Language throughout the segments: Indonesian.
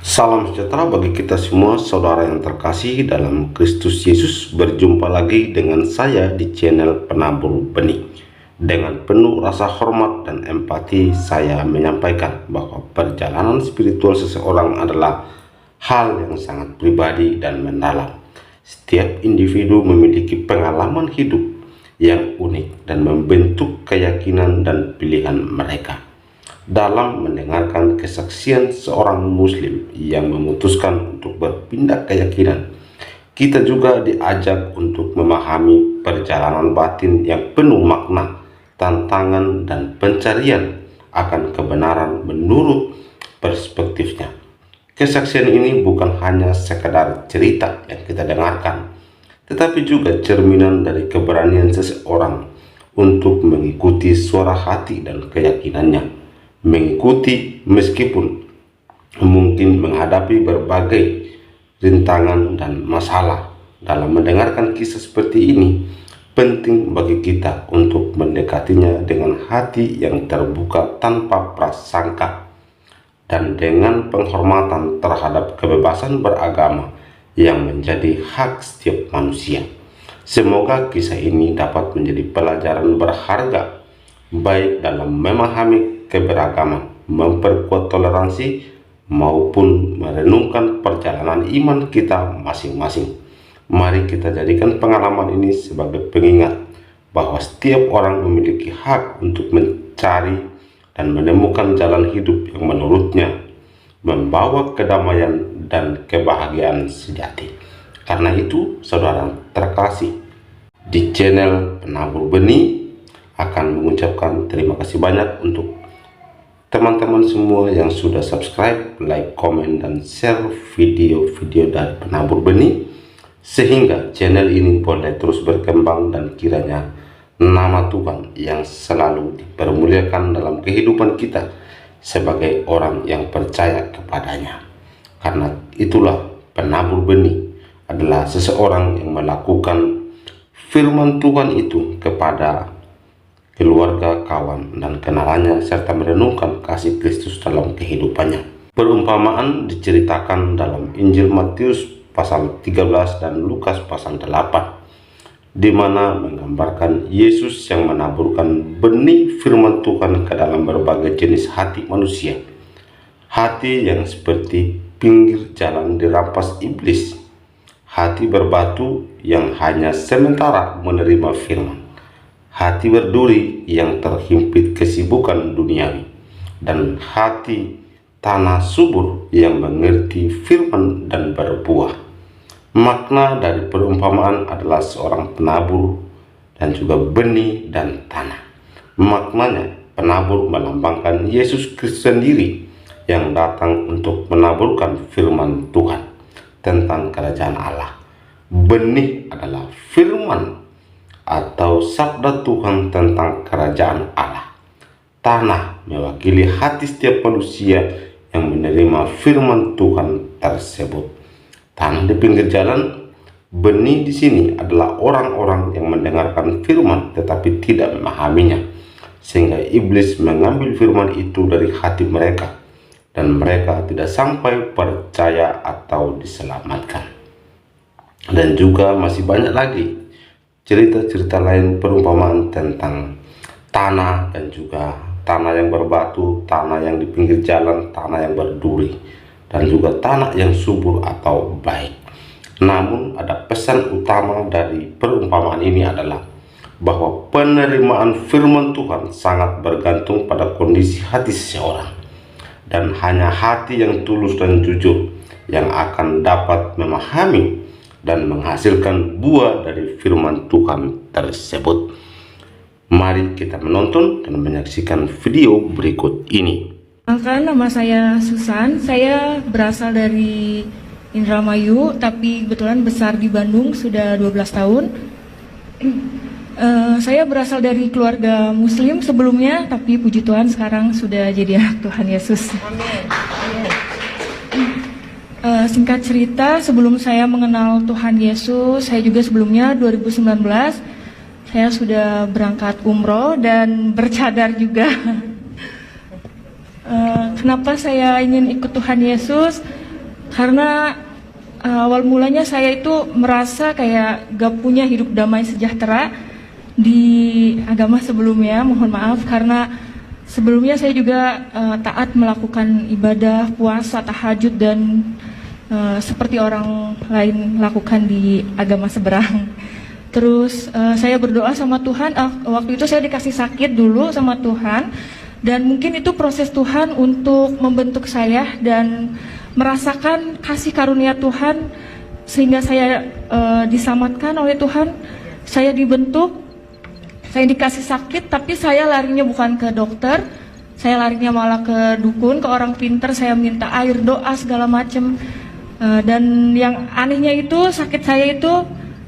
Salam sejahtera bagi kita semua, saudara yang terkasih dalam Kristus Yesus. Berjumpa lagi dengan saya di channel Penabur Benih. Dengan penuh rasa hormat dan empati, saya menyampaikan bahwa perjalanan spiritual seseorang adalah hal yang sangat pribadi dan mendalam. Setiap individu memiliki pengalaman hidup yang unik dan membentuk keyakinan dan pilihan mereka. Dalam mendengarkan kesaksian seorang muslim yang memutuskan untuk berpindah keyakinan, kita juga diajak untuk memahami perjalanan batin yang penuh makna, tantangan, dan pencarian akan kebenaran menurut perspektifnya. Kesaksian ini bukan hanya sekedar cerita yang kita dengarkan, tetapi juga cerminan dari keberanian seseorang untuk mengikuti suara hati dan keyakinannya. Mengikuti meskipun mungkin menghadapi berbagai rintangan dan masalah. Dalam mendengarkan kisah seperti ini, penting bagi kita untuk mendekatinya dengan hati yang terbuka tanpa prasangka dan dengan penghormatan terhadap kebebasan beragama yang menjadi hak setiap manusia. Semoga kisah ini dapat menjadi pelajaran berharga, baik dalam memahami keberagaman, memperkuat toleransi, maupun merenungkan perjalanan iman kita masing-masing. Mari kita jadikan pengalaman ini sebagai pengingat bahwa setiap orang memiliki hak untuk mencari dan menemukan jalan hidup yang menurutnya membawa kedamaian dan kebahagiaan sejati. Karena itu, saudara terkasih, di channel Penabur Benih akan mengucapkan terima kasih banyak untuk teman-teman semua yang sudah subscribe, like, komen, dan share video-video dari Penabur Benih, sehingga channel ini boleh terus berkembang dan kiranya nama Tuhan yang selalu dipermuliakan dalam kehidupan kita sebagai orang yang percaya kepadanya. Karena itulah Penabur Benih adalah seseorang yang melakukan firman Tuhan itu kepada keluarga, kawan, dan kenalannya, serta merenungkan kasih Kristus dalam kehidupannya. Perumpamaan diceritakan dalam Injil Matius pasal 13 dan Lukas pasal 8, di mana menggambarkan Yesus yang menaburkan benih firman Tuhan ke dalam berbagai jenis hati manusia. Hati yang seperti pinggir jalan dirampas iblis, hati berbatu yang hanya sementara menerima firman, hati berduri yang terhimpit kesibukan duniawi, dan hati tanah subur yang mengerti firman dan berbuah. Makna dari perumpamaan adalah seorang penabur dan juga benih dan tanah. Maknanya, penabur melambangkan Yesus Kristus sendiri yang datang untuk menaburkan firman Tuhan tentang kerajaan Allah. Benih adalah firman atau sabda Tuhan tentang kerajaan Allah. Tanah mewakili hati setiap manusia yang menerima firman Tuhan tersebut. Tanah di pinggir jalan, benih di sini adalah orang-orang yang mendengarkan firman tetapi tidak memahaminya, sehingga iblis mengambil firman itu dari hati mereka dan mereka tidak sampai percaya atau diselamatkan. Dan juga masih banyak lagi cerita-cerita lain perumpamaan tentang tanah dan juga tanah yang berbatu, tanah yang di pinggir jalan, tanah yang berduri, dan juga tanah yang subur atau baik. Namun ada pesan utama dari perumpamaan ini adalah bahwa penerimaan firman Tuhan sangat bergantung pada kondisi hati seseorang, dan hanya hati yang tulus dan jujur yang akan dapat memahami dan menghasilkan buah dari firman Tuhan tersebut. Mari kita menonton dan menyaksikan video berikut ini. Nama saya Susan, saya berasal dari Indramayu, tapi kebetulan besar di Bandung sudah 12 tahun. Saya berasal dari keluarga Muslim sebelumnya, tapi puji Tuhan sekarang sudah jadi anak Tuhan Yesus. Amin. Singkat cerita, sebelum saya mengenal Tuhan Yesus, saya juga sebelumnya 2019 saya sudah berangkat umroh dan bercadar juga. Kenapa saya ingin ikut Tuhan Yesus? Karena awal mulanya saya itu merasa kayak gak punya hidup damai sejahtera di agama sebelumnya. Mohon maaf karena sebelumnya saya juga taat melakukan ibadah, puasa, tahajud dan seperti orang lain lakukan di agama seberang. Terus saya berdoa sama Tuhan, waktu itu saya dikasih sakit dulu sama Tuhan. Dan mungkin itu proses Tuhan untuk membentuk saya dan merasakan kasih karunia Tuhan sehingga saya diselamatkan oleh Tuhan. Saya dibentuk, saya dikasih sakit, tapi saya larinya bukan ke dokter, saya larinya malah ke dukun, ke orang pintar. Saya minta air, doa segala macam. Dan yang anehnya itu sakit saya itu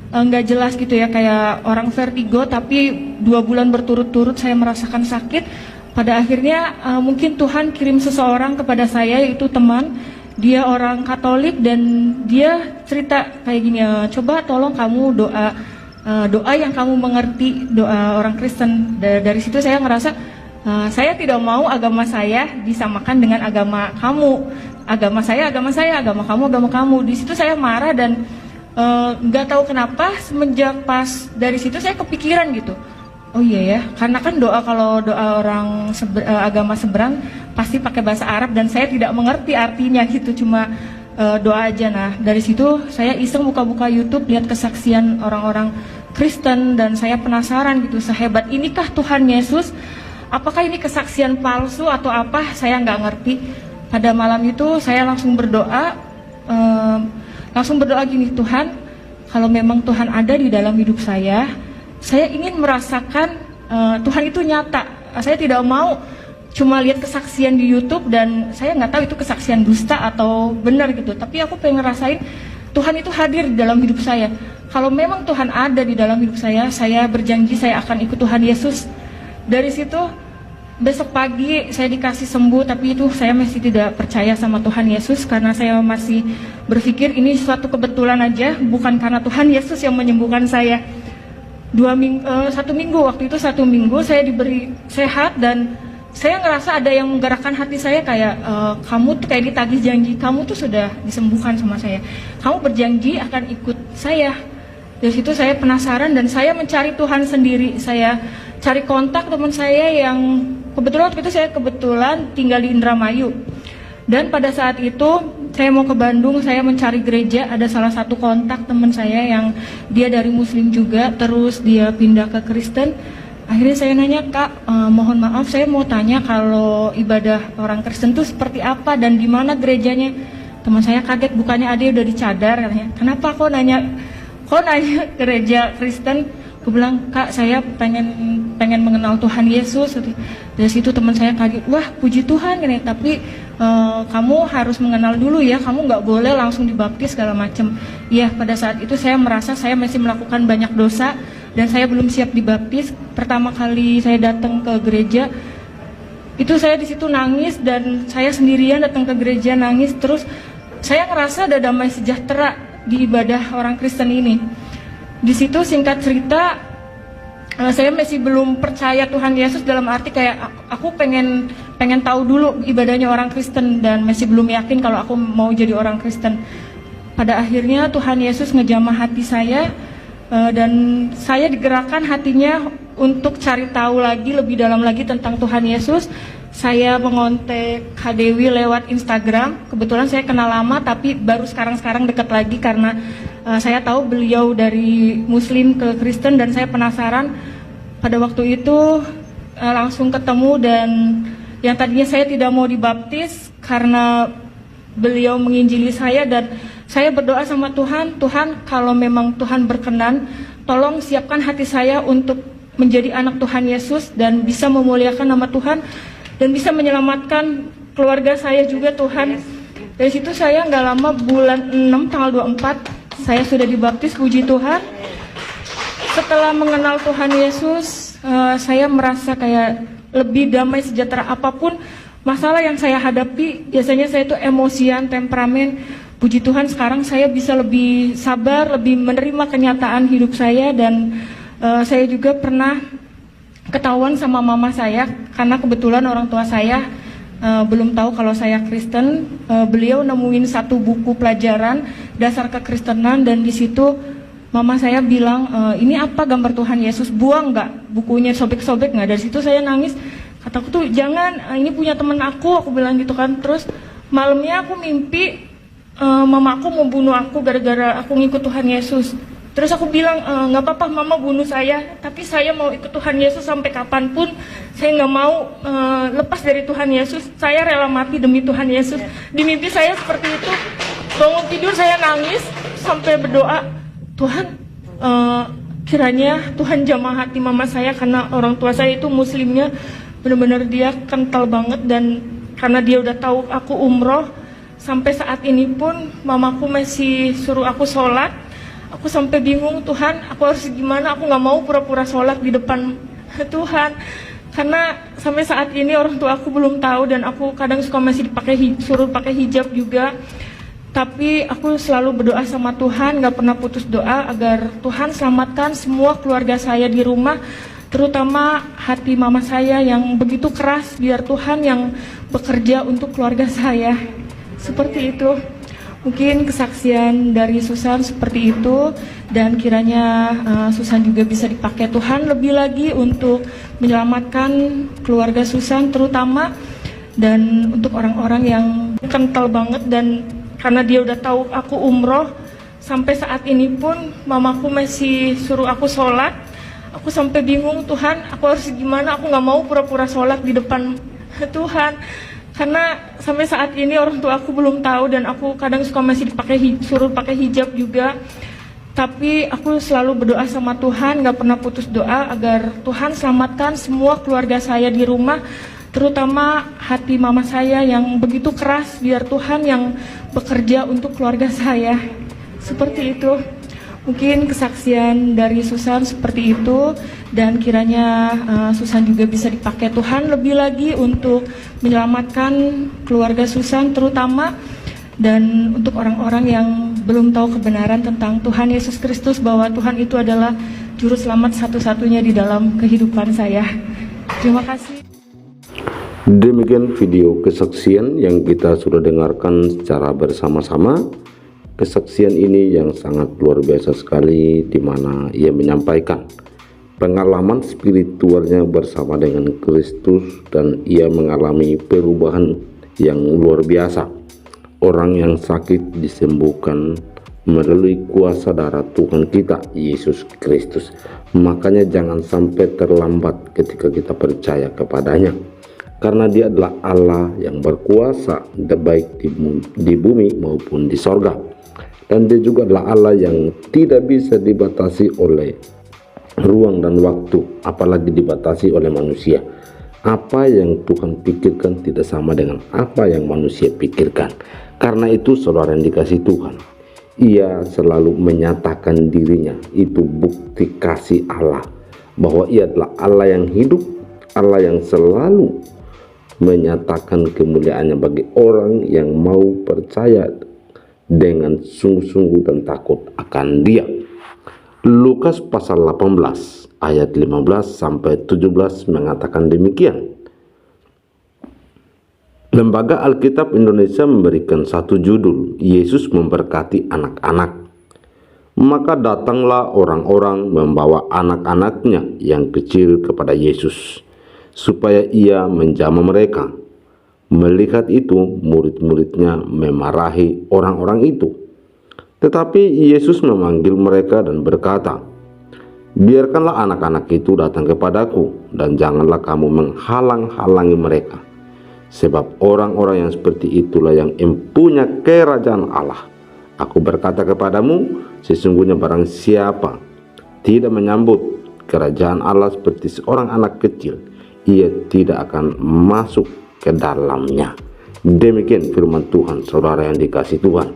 nggak jelas gitu ya, kayak orang vertigo, tapi 2 bulan berturut-turut saya merasakan sakit. Pada akhirnya mungkin Tuhan kirim seseorang kepada saya, yaitu teman. Dia orang Katolik dan dia cerita kayak gini, coba tolong kamu doa yang kamu mengerti, doa orang Kristen. Dari situ saya ngerasa saya tidak mau agama saya disamakan dengan agama kamu. Agama saya, agama kamu. Di situ saya marah dan nggak tahu kenapa semenjak pas dari situ saya kepikiran gitu. Oh iya ya, karena kan kalau doa orang agama seberang pasti pakai bahasa Arab dan saya tidak mengerti artinya gitu, cuma doa aja. Nah dari situ saya iseng buka-buka YouTube, lihat kesaksian orang-orang Kristen dan saya penasaran gitu, sehebat inikah Tuhan Yesus? Apakah ini kesaksian palsu atau apa? Saya nggak ngerti. Pada malam itu saya langsung berdoa gini, Tuhan, kalau memang Tuhan ada di dalam hidup saya ingin merasakan Tuhan itu nyata. Saya tidak mau cuma lihat kesaksian di YouTube dan saya nggak tahu itu kesaksian dusta atau benar gitu. Tapi aku pengen ngerasain Tuhan itu hadir di dalam hidup saya. Kalau memang Tuhan ada di dalam hidup saya berjanji saya akan ikut Tuhan Yesus. Dari situ besok pagi saya dikasih sembuh, tapi itu saya masih tidak percaya sama Tuhan Yesus karena saya masih berpikir ini suatu kebetulan aja, bukan karena Tuhan Yesus yang menyembuhkan saya. 1 minggu waktu itu, 1 minggu saya diberi sehat dan saya ngerasa ada yang menggerakkan hati saya kayak kamu tuh kayak ditagih janji, kamu tuh sudah disembuhkan sama saya, kamu berjanji akan ikut saya. Dari situ saya penasaran dan saya mencari Tuhan sendiri. Saya cari kontak teman saya yang kebetulan waktu itu saya tinggal di Indramayu. Dan pada saat itu saya mau ke Bandung, saya mencari gereja, ada salah satu kontak teman saya yang dia dari Muslim juga, terus dia pindah ke Kristen. Akhirnya saya nanya, Kak, mohon maaf saya mau tanya kalau ibadah orang Kristen itu seperti apa dan di mana gerejanya. Teman saya kaget, bukannya ada udah dicadar katanya. Kenapa kok nanya gereja Kristen? Aku bilang, Kak, saya pengen mengenal Tuhan Yesus. Dari situ teman saya kaget, wah puji Tuhan ini, tapi kamu harus mengenal dulu ya, kamu nggak boleh langsung dibaptis segala macam. Iya, pada saat itu saya merasa saya masih melakukan banyak dosa dan saya belum siap dibaptis. Pertama kali saya datang ke gereja, itu saya di situ nangis dan saya sendirian datang ke gereja nangis. Terus saya ngerasa ada damai sejahtera di ibadah orang Kristen ini. Di situ singkat cerita, saya masih belum percaya Tuhan Yesus dalam arti kayak aku pengen tahu dulu ibadahnya orang Kristen dan masih belum yakin kalau aku mau jadi orang Kristen. Pada akhirnya Tuhan Yesus ngejamah hati saya dan saya digerakkan hatinya untuk cari tahu lagi lebih dalam lagi tentang Tuhan Yesus. Saya mengontak Kak Dewi lewat Instagram. Kebetulan saya kenal lama tapi baru sekarang dekat lagi karena saya tahu beliau dari Muslim ke Kristen dan saya penasaran. Pada waktu itu langsung ketemu dan yang tadinya saya tidak mau dibaptis karena beliau menginjili saya dan saya berdoa sama Tuhan, Tuhan kalau memang Tuhan berkenan, tolong siapkan hati saya untuk menjadi anak Tuhan Yesus dan bisa memuliakan nama Tuhan dan bisa menyelamatkan keluarga saya juga Tuhan. Dari situ saya nggak lama, bulan 6 tanggal 24 saya sudah dibaptis, puji Tuhan. Setelah mengenal Tuhan Yesus, saya merasa kayak lebih damai sejahtera. Apapun masalah yang saya hadapi, biasanya saya itu emosian, temperamen. Puji Tuhan sekarang saya bisa lebih sabar, lebih menerima kenyataan hidup saya. Dan saya juga pernah ketahuan sama mama saya karena kebetulan orang tua saya belum tahu kalau saya Kristen. Beliau nemuin satu buku pelajaran dasar kekristenan, dan di situ mama saya bilang, ini apa gambar Tuhan Yesus, buang nggak bukunya, sobek-sobek nggak. Dari situ saya nangis, kataku tuh jangan, ini punya temen aku bilang gitu kan. Terus malamnya aku mimpi mama aku mau bunuh aku gara-gara aku ngikut Tuhan Yesus. Terus aku bilang, nggak apa-apa mama bunuh saya, tapi saya mau ikut Tuhan Yesus sampai kapanpun. Saya nggak mau lepas dari Tuhan Yesus. Saya rela mati demi Tuhan Yesus. Di mimpi saya seperti itu. Bangun tidur saya nangis sampai berdoa, Tuhan, kiranya Tuhan jamah hati mama saya, karena orang tua saya itu muslimnya benar-benar dia kental banget. Dan karena dia udah tahu aku umroh, sampai saat ini pun mamaku masih suruh aku sholat. Aku sampai bingung, Tuhan, aku harus gimana? Aku nggak mau pura-pura sholat di depan Tuhan, karena sampai saat ini orang tua aku belum tahu, dan aku kadang suka masih suruh pakai hijab juga. Tapi aku selalu berdoa sama Tuhan, nggak pernah putus doa agar Tuhan selamatkan semua keluarga saya di rumah, terutama hati mama saya yang begitu keras, biar Tuhan yang bekerja untuk keluarga saya. Seperti itu. Mungkin kesaksian dari Susan seperti itu, dan kiranya Susan juga bisa dipakai Tuhan lebih lagi untuk menyelamatkan keluarga Susan terutama, dan untuk orang-orang yang kental banget. Dan karena dia udah tahu aku umroh, sampai saat ini pun mamaku masih suruh aku sholat. Aku sampai bingung, Tuhan, aku harus gimana? Aku nggak mau pura-pura sholat di depan Tuhan, karena sampai saat ini orang tua aku belum tahu, dan aku kadang suka masih suruh pakai hijab juga. Tapi aku selalu berdoa sama Tuhan, gak pernah putus doa agar Tuhan selamatkan semua keluarga saya di rumah, terutama hati mama saya yang begitu keras, biar Tuhan yang bekerja untuk keluarga saya. Seperti itu. Mungkin kesaksian dari Susan seperti itu, dan kiranya Susan juga bisa dipakai Tuhan lebih lagi untuk menyelamatkan keluarga Susan terutama, dan untuk orang-orang yang belum tahu kebenaran tentang Tuhan Yesus Kristus, bahwa Tuhan itu adalah juru selamat satu-satunya di dalam kehidupan saya. Terima kasih. Demikian video kesaksian yang kita sudah dengarkan secara bersama-sama. Kesaksian ini yang sangat luar biasa sekali, di mana ia menyampaikan pengalaman spiritualnya bersama dengan Kristus, dan ia mengalami perubahan yang luar biasa. Orang yang sakit disembuhkan melalui kuasa darah Tuhan kita Yesus Kristus. Makanya jangan sampai terlambat ketika kita percaya kepadanya, karena dia adalah Allah yang berkuasa baik di bumi maupun di sorga. Dan dia juga adalah Allah yang tidak bisa dibatasi oleh ruang dan waktu, apalagi dibatasi oleh manusia. Apa yang Tuhan pikirkan tidak sama dengan apa yang manusia pikirkan. Karena itu saudara yang dikasih Tuhan, ia selalu menyatakan dirinya. Itu bukti kasih Allah, bahwa ia adalah Allah yang hidup, Allah yang selalu menyatakan kemuliaannya bagi orang yang mau percaya dengan sungguh-sungguh dan takut akan dia. Lukas pasal 18 ayat 15 sampai 17 mengatakan demikian. Lembaga Alkitab Indonesia memberikan satu judul, Yesus memberkati anak-anak. Maka datanglah orang-orang membawa anak-anaknya yang kecil kepada Yesus, supaya ia menjamah mereka. Melihat itu, murid-muridnya memarahi orang-orang itu. Tetapi Yesus memanggil mereka dan berkata, biarkanlah anak-anak itu datang kepadaku, dan janganlah kamu menghalang-halangi mereka. Sebab orang-orang yang seperti itulah yang empunya kerajaan Allah. Aku berkata kepadamu, sesungguhnya barang siapa tidak menyambut kerajaan Allah seperti seorang anak kecil, ia tidak akan masuk ke dalamnya. Demikian firman Tuhan, saudara yang dikasih Tuhan.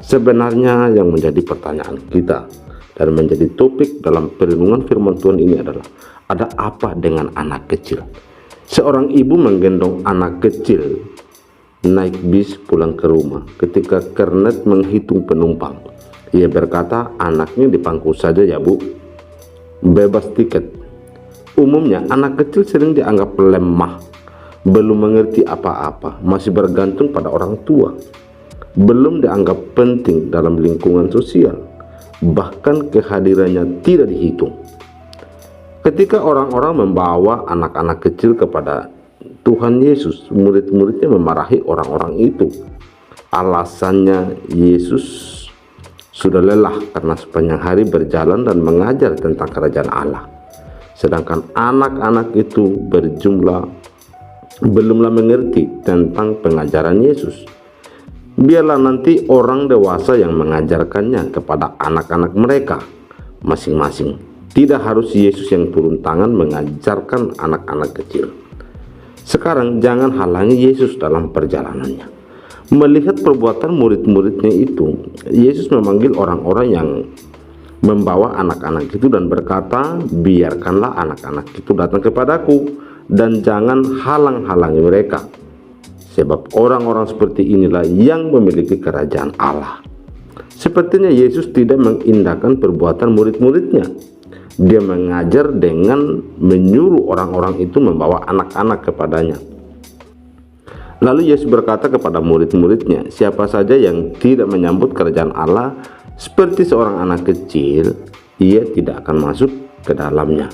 Sebenarnya yang menjadi pertanyaan kita dan menjadi topik dalam perenungan firman Tuhan ini adalah, ada apa dengan anak kecil? Seorang ibu menggendong anak kecil naik bis pulang ke rumah. Ketika kernet menghitung penumpang, ia berkata, anaknya dipangku saja ya bu, bebas tiket. Umumnya anak kecil sering dianggap lemah, belum mengerti apa-apa, masih bergantung pada orang tua, belum dianggap penting dalam lingkungan sosial, bahkan kehadirannya tidak dihitung. Ketika orang-orang membawa anak-anak kecil kepada Tuhan Yesus, murid-muridnya memarahi orang-orang itu. Alasannya, Yesus sudah lelah karena sepanjang hari berjalan dan mengajar tentang kerajaan Allah. Sedangkan anak-anak itu belumlah mengerti tentang pengajaran Yesus. Biarlah nanti orang dewasa yang mengajarkannya kepada anak-anak mereka masing-masing. Tidak harus Yesus yang turun tangan mengajarkan anak-anak kecil. Sekarang jangan halangi Yesus dalam perjalanannya. Melihat perbuatan murid-muridnya itu, Yesus memanggil orang-orang yang membawa anak-anak itu dan berkata, biarkanlah anak-anak itu datang kepadaku dan jangan halang-halangi mereka, sebab orang-orang seperti inilah yang memiliki kerajaan Allah. Sepertinya Yesus tidak mengindahkan perbuatan murid-muridnya. Dia mengajar dengan menyuruh orang-orang itu membawa anak-anak kepadanya. Lalu Yesus berkata kepada murid-muridnya, siapa saja yang tidak menyambut kerajaan Allah seperti seorang anak kecil, ia tidak akan masuk ke dalamnya.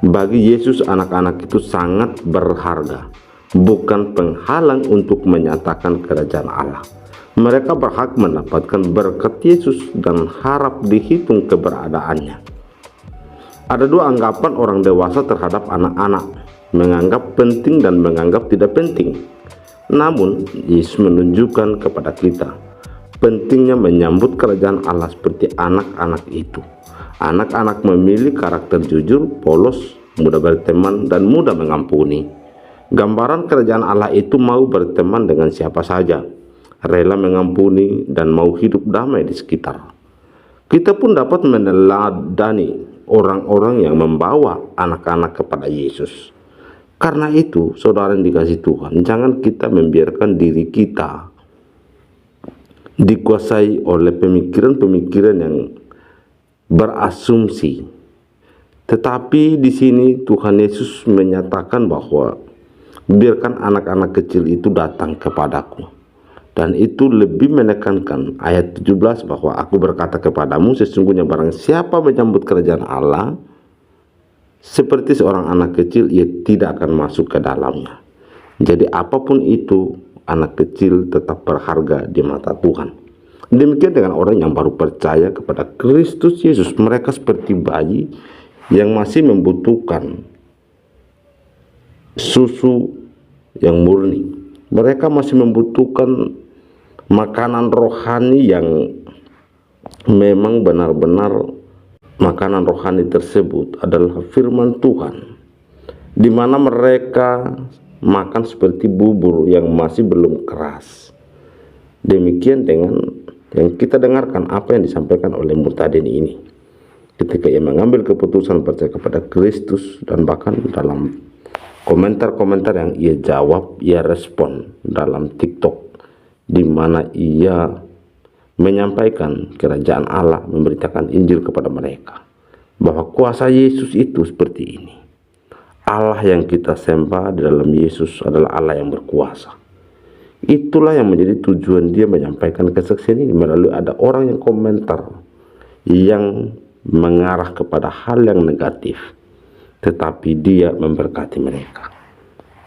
Bagi Yesus, anak-anak itu sangat berharga, bukan penghalang untuk menyatakan kerajaan Allah. Mereka berhak mendapatkan berkat Yesus dan harap dihitung keberadaannya. Ada dua anggapan orang dewasa terhadap anak-anak, menganggap penting dan menganggap tidak penting. Namun Yesus menunjukkan kepada kita pentingnya menyambut kerajaan Allah seperti anak-anak itu. Anak-anak memiliki karakter jujur, polos, mudah berteman, dan mudah mengampuni. Gambaran kerajaan Allah itu mau berteman dengan siapa saja, rela mengampuni, dan mau hidup damai di sekitar. Kita pun dapat meneladani orang-orang yang membawa anak-anak kepada Yesus. Karena itu, saudara yang dikasihi Tuhan, jangan kita membiarkan diri kita dikuasai oleh pemikiran-pemikiran yang berasumsi. Tetapi di sini Tuhan Yesus menyatakan bahwa biarkan anak-anak kecil itu datang kepadaku. Dan itu lebih menekankan ayat 17 bahwa aku berkata kepadamu, sesungguhnya barang siapa menyambut kerajaan Allah seperti seorang anak kecil, ia tidak akan masuk ke dalamnya. Jadi apapun itu, anak kecil tetap berharga di mata Tuhan. Demikian dengan orang yang baru percaya kepada Kristus Yesus. Mereka seperti bayi yang masih membutuhkan susu yang murni. Mereka masih membutuhkan makanan rohani yang memang benar-benar makanan rohani tersebut adalah firman Tuhan, di mana mereka makan seperti bubur yang masih belum keras. Demikian dengan yang kita dengarkan apa yang disampaikan oleh Murtadin ini ketika ia mengambil keputusan percaya kepada Kristus, dan bahkan dalam komentar-komentar yang ia jawab, ia respon dalam TikTok, di mana ia menyampaikan kerajaan Allah, memberitakan Injil kepada mereka, bahwa kuasa Yesus itu seperti ini. Allah yang kita sembah di dalam Yesus adalah Allah yang berkuasa. Itulah yang menjadi tujuan dia menyampaikan kesaksian ini, melalui ada orang yang komentar yang mengarah kepada hal yang negatif, tetapi dia memberkati mereka.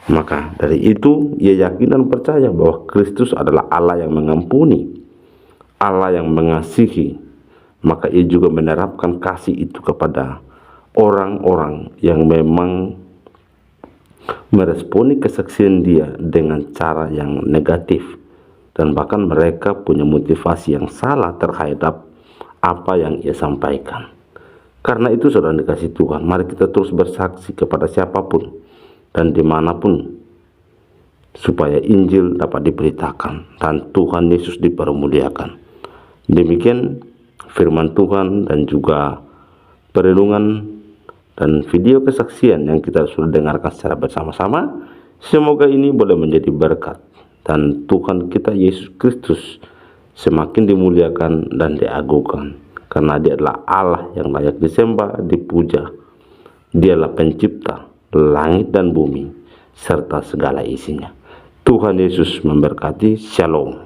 Maka dari itu ia yakin dan percaya bahwa Kristus adalah Allah yang mengampuni, Allah yang mengasihi. Maka ia juga menerapkan kasih itu kepada orang-orang yang memang meresponi kesaksian dia dengan cara yang negatif, dan bahkan mereka punya motivasi yang salah terhadap apa yang ia sampaikan. Karena itu saudara dikasih Tuhan, mari kita terus bersaksi kepada siapapun dan dimanapun, supaya Injil dapat diberitakan dan Tuhan Yesus dipermuliakan. Demikian firman Tuhan dan juga perenungan dan video kesaksian yang kita sudah dengarkan secara bersama-sama. Semoga ini boleh menjadi berkat dan Tuhan kita Yesus Kristus semakin dimuliakan dan diagungkan, karena dia adalah Allah yang layak disembah, dipuja. Dialah pencipta langit dan bumi. serta segala isinya. Tuhan Yesus memberkati. Shalom.